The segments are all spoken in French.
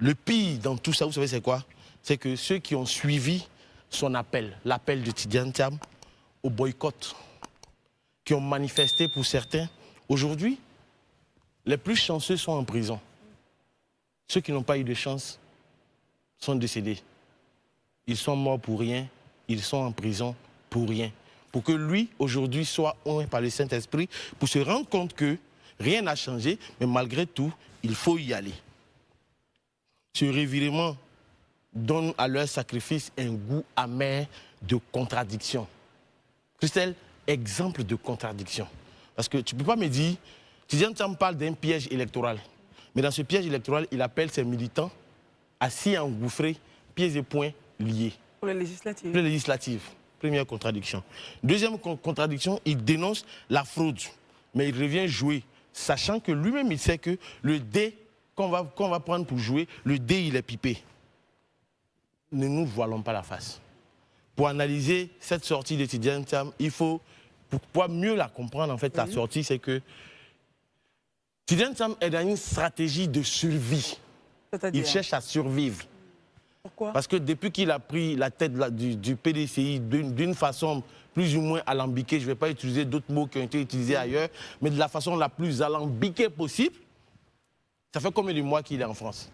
le pire dans tout ça, vous savez c'est quoi? C'est que ceux qui ont suivi son appel, l'appel de Tidiane Thiam au boycott, qui ont manifesté pour certains, aujourd'hui, les plus chanceux sont en prison. Ceux qui n'ont pas eu de chance sont décédés. Ils sont morts pour rien, ils sont en prison pour rien. Pour que lui, aujourd'hui, soit honré par le Saint-Esprit, pour se rendre compte que rien n'a changé, mais malgré tout, il faut y aller. Ce revirement donne à leur sacrifice un goût amer de contradiction. Christelle, exemple de contradiction. Parce que tu ne peux pas me dire, Tidiane Thiam parle d'un piège électoral. Mais dans ce piège électoral, il appelle ses militants assis engouffrés, pieds et poings liés. Pour les législatives. Pour les législatives. Première contradiction. Deuxième contradiction, il dénonce la fraude. Mais il revient jouer, sachant que lui-même, il sait que le dé qu'on va prendre pour jouer, le dé, il est pipé. Ne nous voilons pas la face. Pour analyser cette sortie de Tidiane Thiam, il faut, pour pouvoir mieux la comprendre, en fait, la sortie, c'est que Tidiane Thiam est dans une stratégie de survie. Il cherche à survivre. Pourquoi? Parce que depuis qu'il a pris la tête du PDCI d'une façon plus ou moins alambiquée, je ne vais pas utiliser d'autres mots qui ont été utilisés ailleurs, mais de la façon la plus alambiquée possible, ça fait combien de mois qu'il est en France?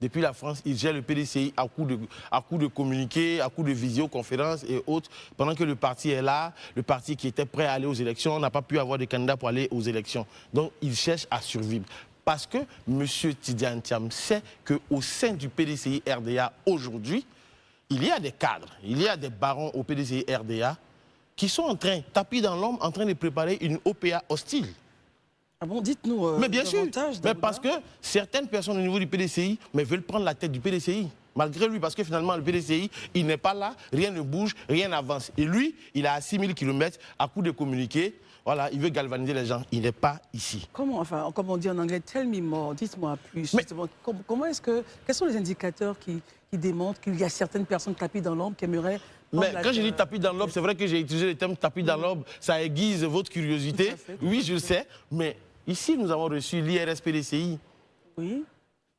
Depuis la France, il gère le PDCI à coup de communiqués, à coup de visioconférences et autres. Pendant que le parti est là, le parti qui était prêt à aller aux élections n'a pas pu avoir de candidats pour aller aux élections. Donc, il cherche à survivre. Parce que M. Tidiane Thiam sait qu'au sein du PDCI RDA aujourd'hui, il y a des cadres, il y a des barons au PDCI RDA qui sont en train, tapis dans l'ombre, en train de préparer une OPA hostile. Ah bon, dites-nous. Mais bien sûr, mais parce que certaines personnes au niveau du PDCI veulent prendre la tête du PDCI. Malgré lui, parce que finalement, le PDCI, il n'est pas là, rien ne bouge, rien n'avance. Et lui, il est à 6000 km, à coup de communiquer. Voilà, il veut galvaniser les gens. Il n'est pas ici. Comment, enfin, comme on dit en anglais, tell me more, dites-moi plus. Mais, comment est-ce que, quels sont les indicateurs qui démontrent qu'il y a certaines personnes tapis dans l'ombre qui aimeraient... Mais quand je dis tapis dans l'ombre, c'est vrai que j'ai utilisé le terme tapis dans l'ombre, ça aiguise votre curiosité. Oui, je le sais, mais ici, nous avons reçu l'IRS-PDCI. Oui.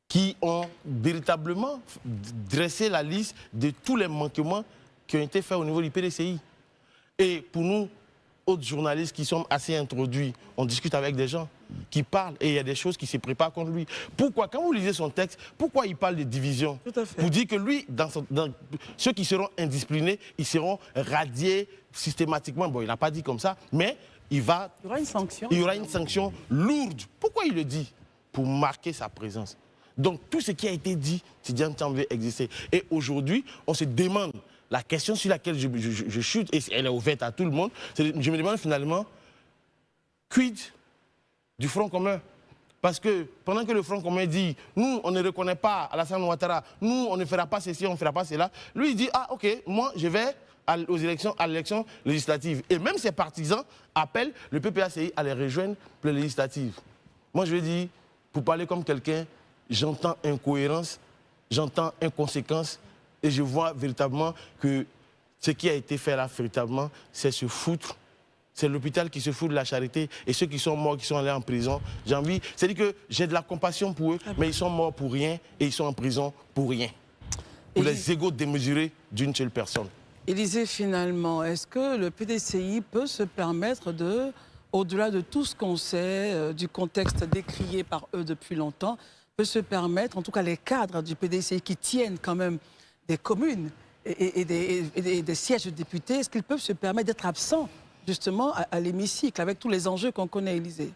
Qui ont véritablement dressé la liste de tous les manquements qui ont été faits au niveau du PDCI. Et pour nous, autres journalistes qui sont assez introduits, on discute avec des gens qui parlent et il y a des choses qui se préparent contre lui. Pourquoi, quand vous lisez son texte, pourquoi il parle de division? Tout à fait. Pour dire que lui, ceux qui seront indisciplinés, ils seront radiés systématiquement. Bon, il n'a pas dit comme ça, mais il y aura une sanction. Il y aura une sanction lourde. Pourquoi il le dit? Pour marquer sa présence. Donc, tout ce qui a été dit, Tidiane Thiam veut exister. Et aujourd'hui, on se demande, la question sur laquelle je chute, et elle est ouverte à tout le monde, je me demande finalement, quid du Front commun? Parce que pendant que le Front commun dit, nous, on ne reconnaît pas Alassane Ouattara, nous, on ne fera pas ceci, on ne fera pas cela, lui, il dit, ah, ok, moi, je vais à l'élection législative. Et même ses partisans appellent le PPACI à les rejoindre pour les législatives. Moi, je veux dire, pour parler comme quelqu'un, j'entends incohérence, j'entends inconséquence et je vois véritablement que ce qui a été fait là, véritablement, c'est se foutre. C'est l'hôpital qui se fout de la charité et ceux qui sont morts, qui sont allés en prison. J'ai envie, c'est-à-dire que j'ai de la compassion pour eux, mais ils sont morts pour rien et ils sont en prison pour rien. Pour les égos démesurés d'une seule personne. Élisée, finalement, est-ce que le PDCI peut se permettre de, au-delà de tout ce qu'on sait, du contexte décrié par eux depuis longtemps, peut se permettre, en tout cas les cadres du PDCI qui tiennent quand même des communes et des sièges de députés, est-ce qu'ils peuvent se permettre d'être absents justement à l'hémicycle avec tous les enjeux qu'on connaît, Élisée?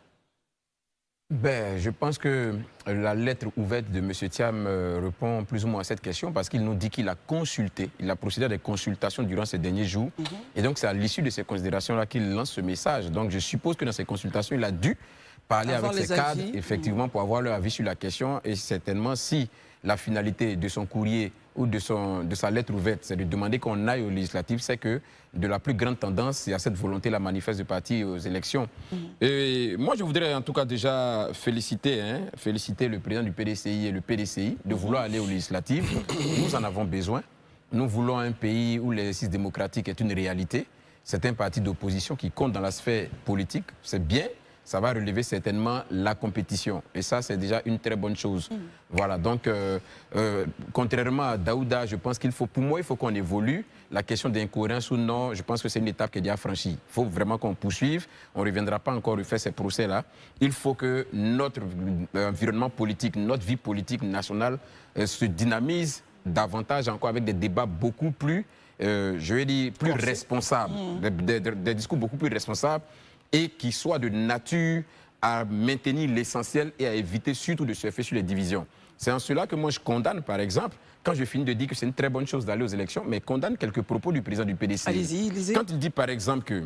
Ben, je pense que la lettre ouverte de M. Thiam répond plus ou moins à cette question parce qu'il nous dit qu'il a consulté, il a procédé à des consultations durant ces derniers jours. Et donc c'est à l'issue de ces considérations-là qu'il lance ce message. Donc je suppose que dans ces consultations, il a dû parler avec ses cadres, effectivement, pour avoir leur avis sur la question. Et certainement, si la finalité de son courrier ou de sa lettre ouverte, c'est de demander qu'on aille aux législatives, c'est que de la plus grande tendance, il y a cette volonté, la manifeste du parti aux élections. Et moi, je voudrais en tout cas déjà féliciter le président du PDCI et le PDCI de vouloir aller aux législatives. Nous en avons besoin. Nous voulons un pays où l'exercice démocratique est une réalité. C'est un parti d'opposition qui compte dans la sphère politique. C'est bien. ça va relever certainement la compétition. Et ça, c'est déjà une très bonne chose. Voilà, donc, contrairement à Daouda, je pense qu'il faut, pour moi, il faut qu'on évolue. La question d'incohérence ou non, je pense que c'est une étape qui est déjà franchie. Il faut vraiment qu'on poursuive. On ne reviendra pas encore refaire ces procès-là. Il faut que notre environnement politique, notre vie politique nationale se dynamise davantage encore avec des débats beaucoup plus, je vais dire, plus responsables, des discours beaucoup plus responsables et qui soient de nature à maintenir l'essentiel et à éviter surtout de surfer sur les divisions. C'est en cela que moi je condamne, par exemple, quand je finis de dire que c'est une très bonne chose d'aller aux élections, mais condamne quelques propos du président du PDC. Allez-y, lisez. Quand il dit, par exemple, que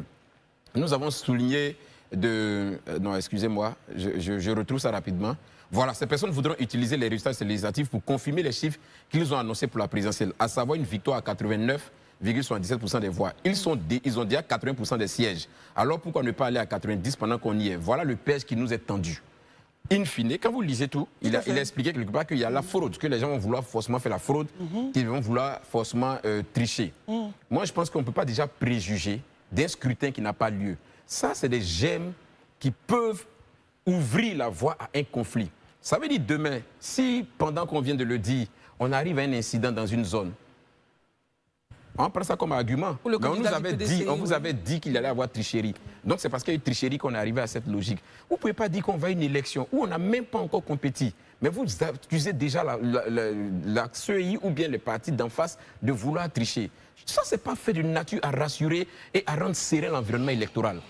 nous avons souligné de... non, excusez-moi, je retrouve ça rapidement. Voilà, ces personnes voudront utiliser les résultats législatifs pour confirmer les chiffres qu'ils ont annoncés pour la présidentielle, à savoir une victoire à 89,77% des voix. Ils ont déjà 80% des sièges. Alors pourquoi ne pas aller à 90 pendant qu'on y est? Voilà le piège qui nous est tendu. In fine, quand vous lisez tout, il a expliqué quelque part qu'il y a la fraude, que les gens vont vouloir forcément faire la fraude, qu'ils vont vouloir forcément tricher. Moi, je pense qu'on ne peut pas déjà préjuger d'un scrutin qui n'a pas lieu. Ça, c'est des gemmes qui peuvent ouvrir la voie à un conflit. Ça veut dire demain, si pendant qu'on vient de le dire, on arrive à un incident dans une zone, on prend ça comme argument. Mais on vous avait dit qu'il allait avoir tricherie. Donc c'est parce qu'il y a eu tricherie qu'on est arrivé à cette logique. Vous ne pouvez pas dire qu'on va à une élection où on n'a même pas encore compétit. Mais vous accusez déjà la CEI ou bien les partis d'en face de vouloir tricher. Ça, ce n'est pas fait d'une nature à rassurer et à rendre serein l'environnement électoral.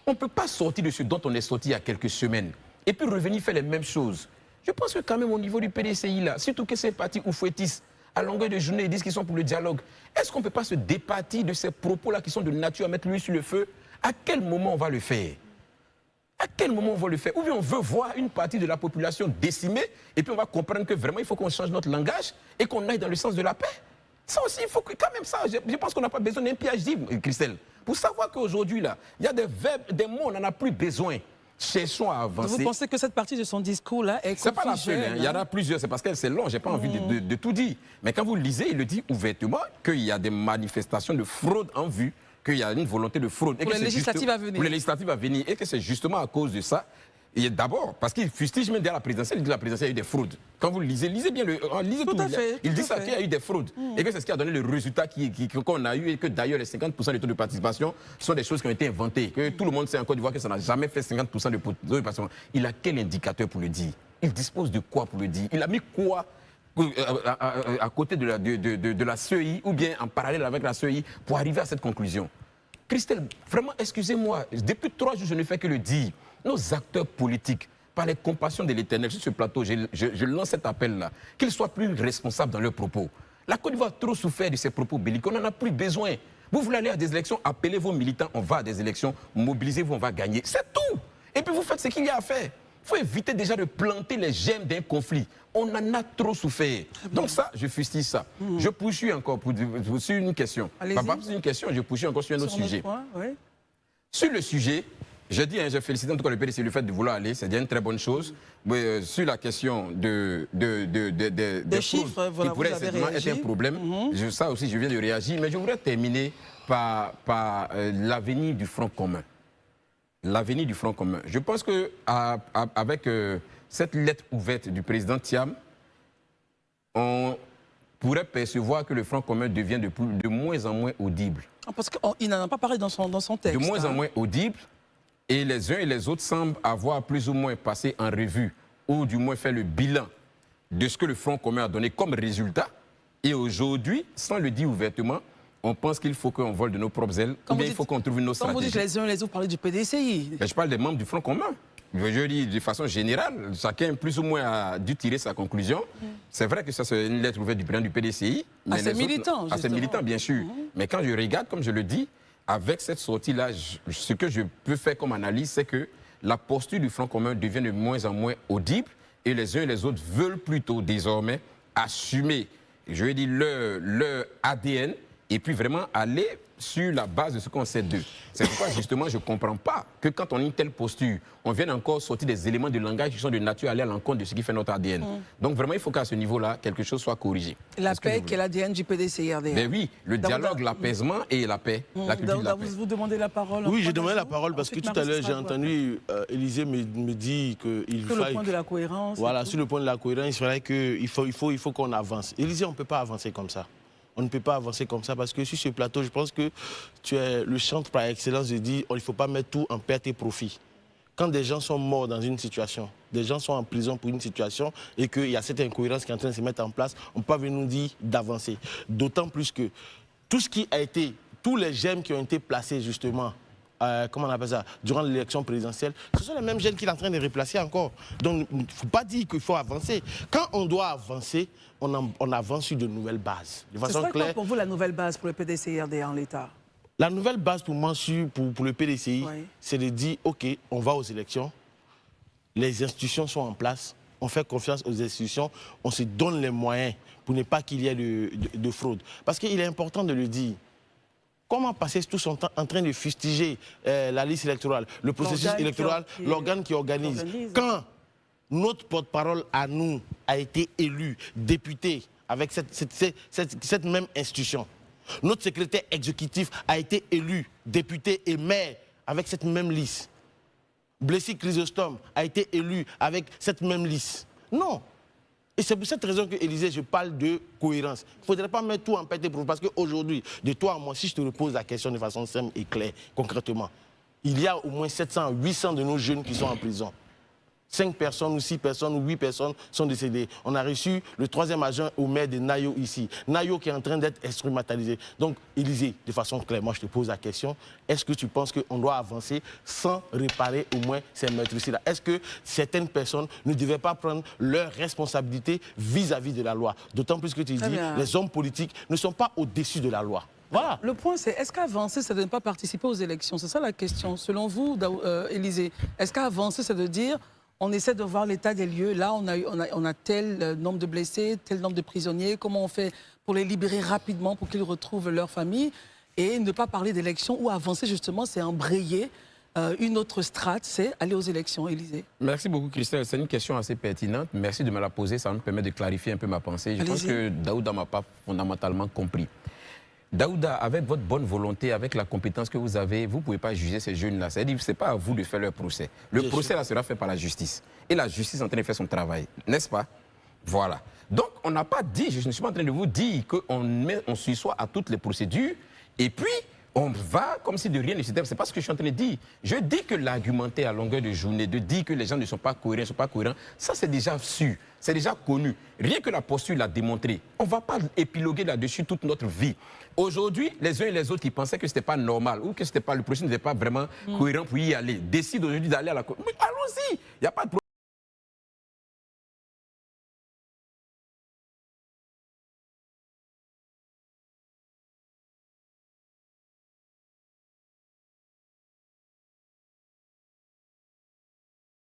On ne peut pas sortir de ce dont on est sorti il y a quelques semaines et puis revenir faire les mêmes choses. Je pense que quand même au niveau du PDCI, là, surtout que ces partis oufouettistes, à longueur de journée, ils disent qu'ils sont pour le dialogue. Est-ce qu'on ne peut pas se départir de ces propos-là qui sont de nature à mettre l'huile sur le feu? À quel moment on va le faire? À quel moment on va le faire? Ou bien on veut voir une partie de la population décimée et puis on va comprendre que vraiment il faut qu'on change notre langage et qu'on aille dans le sens de la paix. Ça aussi, il faut que quand même ça, je pense qu'on n'a pas besoin d'un PhD, Christelle, pour savoir qu'aujourd'hui, là, il y a des verbes, des mots, on n'en a plus besoin. Cherchons à avancer. Vous pensez que cette partie de son discours-là est c'est pas la seule, hein. Il y en a plusieurs, c'est parce que c'est long, j'ai pas envie de tout dire. Mais quand vous lisez, il le dit ouvertement qu'il y a des manifestations de fraude en vue, qu'il y a une volonté de fraude. Pour les législatives à venir. Pour les législatives à venir. Et que c'est justement à cause de ça. Et d'abord, parce qu'il fustige même derrière la présidentielle, il dit que la présidentielle a eu des fraudes. Quand vous lisez bien, lisez tout. Il dit ça, qu'il y a eu des fraudes. Et que c'est ce qui a donné le résultat qu'on a eu et que d'ailleurs les 50% des taux de participation sont des choses qui ont été inventées. Que tout le monde sait en Côte d'Ivoire que ça n'a jamais fait 50% de taux de participation. Il a quel indicateur pour le dire? Il dispose de quoi pour le dire? Il a mis quoi à côté de la CEI ou bien en parallèle avec la CEI pour arriver à cette conclusion? Christelle, vraiment, excusez-moi, depuis 3 jours, je ne fais que le dire. Nos acteurs politiques, par les compassions de l'Éternel, sur ce plateau, je lance cet appel-là, qu'ils soient plus responsables dans leurs propos. La Côte d'Ivoire a trop souffert de ces propos belliques, on n'en a plus besoin. Vous voulez aller à des élections, appelez vos militants, on va à des élections, mobilisez-vous, on va gagner. C'est tout. Et puis vous faites ce qu'il y a à faire. Il faut éviter déjà de planter les gemmes d'un conflit. On en a trop souffert. Donc ça, je fustille ça. Je poursuis encore sur une question. Pas sur une question, je poursuis encore sur un autre sujet. Sur le sujet, je dis, je félicite en tout cas le PDC le fait de vouloir aller, c'est déjà une très bonne chose. Mais, sur la question des chiffres, qui pourrait certainement être un problème, ça aussi je viens de réagir, mais je voudrais terminer par l'avenir du Front commun. L'avenir du Front commun. Je pense qu'avec cette lettre ouverte du président Thiam, on pourrait percevoir que le Front commun devient de moins en moins audible. Parce qu'il n'en a pas parlé dans son texte. De moins en moins audible. Et les uns et les autres semblent avoir plus ou moins passé en revue, ou du moins fait le bilan de ce que le Front commun a donné comme résultat. Et aujourd'hui, sans le dire ouvertement, on pense qu'il faut qu'on vole de nos propres ailes, ou bien il faut qu'on trouve une autre stratégie. Quand vous dites les uns et les autres, parlez du PDCI. Mais je parle des membres du Front commun. Je dis de façon générale, chacun plus ou moins a dû tirer sa conclusion. C'est vrai que ça c'est une lettre ouverte du président du PDCI. À ses militants, à ses militants, bien sûr. Mais quand je regarde, comme je le dis, avec cette sortie-là, ce que je peux faire comme analyse, c'est que la posture du Front commun devient de moins en moins audible et les uns et les autres veulent plutôt désormais assumer, je vais dire, leur ADN et puis vraiment aller sur la base de ce qu'on sait d'eux. C'est pourquoi, justement, je ne comprends pas que quand on a une telle posture, on vienne encore sortir des éléments de langage qui sont de nature à aller à l'encontre de ce qui fait notre ADN. Donc, vraiment, il faut qu'à ce niveau-là, quelque chose soit corrigé. La paix, qui est l'ADN du PDCI-RDA. Ben oui, le dialogue, l'apaisement et la paix. La culture de la paix. Vous demandez la parole? Oui, j'ai demandé la parole parce que tout à l'heure, j'ai entendu Élisée me dire qu'il sur le point de la cohérence. Voilà, sur le point de la cohérence, il faudrait qu'il faut qu'on avance. Élisée, on ne peut pas avancer comme ça. On ne peut pas avancer comme ça parce que sur ce plateau, je pense que tu es le chantre par excellence de dire qu'il ne faut pas mettre tout en perte et profit. Quand des gens sont morts dans une situation, des gens sont en prison pour une situation et qu'il y a cette incohérence qui est en train de se mettre en place, on ne peut pas venir nous dire d'avancer. D'autant plus que tout ce qui a été, tous les gemmes qui ont été placés justement, comment on appelle ça, durant l'élection présidentielle, ce sont les mêmes gemmes qu'il est en train de replacer encore. Donc il ne faut pas dire qu'il faut avancer. Quand on doit avancer, on avance sur de nouvelles bases. De façon claire. C'est quoi pour vous la nouvelle base pour le PDCI-RDA en l'état? La nouvelle base pour moi, pour le PDCI, oui, c'est de dire, OK, on va aux élections, les institutions sont en place, on fait confiance aux institutions, on se donne les moyens pour ne pas qu'il y ait de fraude. Parce qu'il est important de le dire. Comment passer tout son temps en train de fustiger la liste électorale, le processus électoral, l'organe qui organise. Quand notre porte-parole à nous a été élu député avec cette même institution, notre secrétaire exécutif a été élu député et maire avec cette même liste. Blessy Chrysostome a été élu avec cette même liste. Non. Et c'est pour cette raison que, Élisée, je parle de cohérence. Il ne faudrait pas mettre tout en perte et profit. Parce qu'aujourd'hui, de toi à moi, si je te repose la question de façon simple et claire, concrètement, il y a au moins 700, 800 de nos jeunes qui sont en prison. 5 personnes ou 6 personnes ou 8 personnes sont décédées. On a reçu le 3e adjoint au maire de Nayo ici. Nayo qui est en train d'être instrumentalisé. Donc, Élisée, de façon claire, moi je te pose la question, est-ce que tu penses qu'on doit avancer sans réparer au moins ces meurtres-ci-là? Est-ce que certaines personnes ne devaient pas prendre leurs responsabilités vis-à-vis de la loi? D'autant plus que tu dis, les hommes politiques ne sont pas au-dessus de la loi. Voilà. Le point, c'est est-ce qu'avancer, c'est de ne pas participer aux élections? C'est ça la question. Selon vous, Élisée, est-ce qu'avancer, c'est de dire on essaie de voir l'état des lieux. Là, on a tel nombre de blessés, tel nombre de prisonniers. Comment on fait pour les libérer rapidement pour qu'ils retrouvent leur famille? Et ne pas parler d'élections ou avancer, justement, c'est embrayer une autre strate, c'est aller aux élections, Élisée. Merci beaucoup, Christelle. C'est une question assez pertinente. Merci de me la poser. Ça me permet de clarifier un peu ma pensée. Je pense que Daouda m'a pas fondamentalement compris. Daouda, avec votre bonne volonté, avec la compétence que vous avez, vous ne pouvez pas juger ces jeunes-là. C'est-à-dire que ce n'est pas à vous de faire leur procès. Le procès là sera fait par la justice. Et la justice est en train de faire son travail, n'est-ce pas? Voilà. Donc, on n'a pas dit, je ne suis pas en train de vous dire qu'on s'assoit à toutes les procédures et puis on va comme si de rien ne s'était. Ce n'est pas ce que je suis en train de dire. Je dis que l'argumenter à longueur de journée, de dire que les gens ne sont pas cohérents, ça c'est déjà sûr, c'est déjà connu. Rien que la posture l'a démontré. On ne va pas épiloguer là-dessus toute notre vie. Aujourd'hui, les uns et les autres qui pensaient que ce n'était pas normal ou que le processus n'était pas vraiment cohérent pour y aller, décident aujourd'hui d'aller à la... Allons-y, il n'y a pas de problème.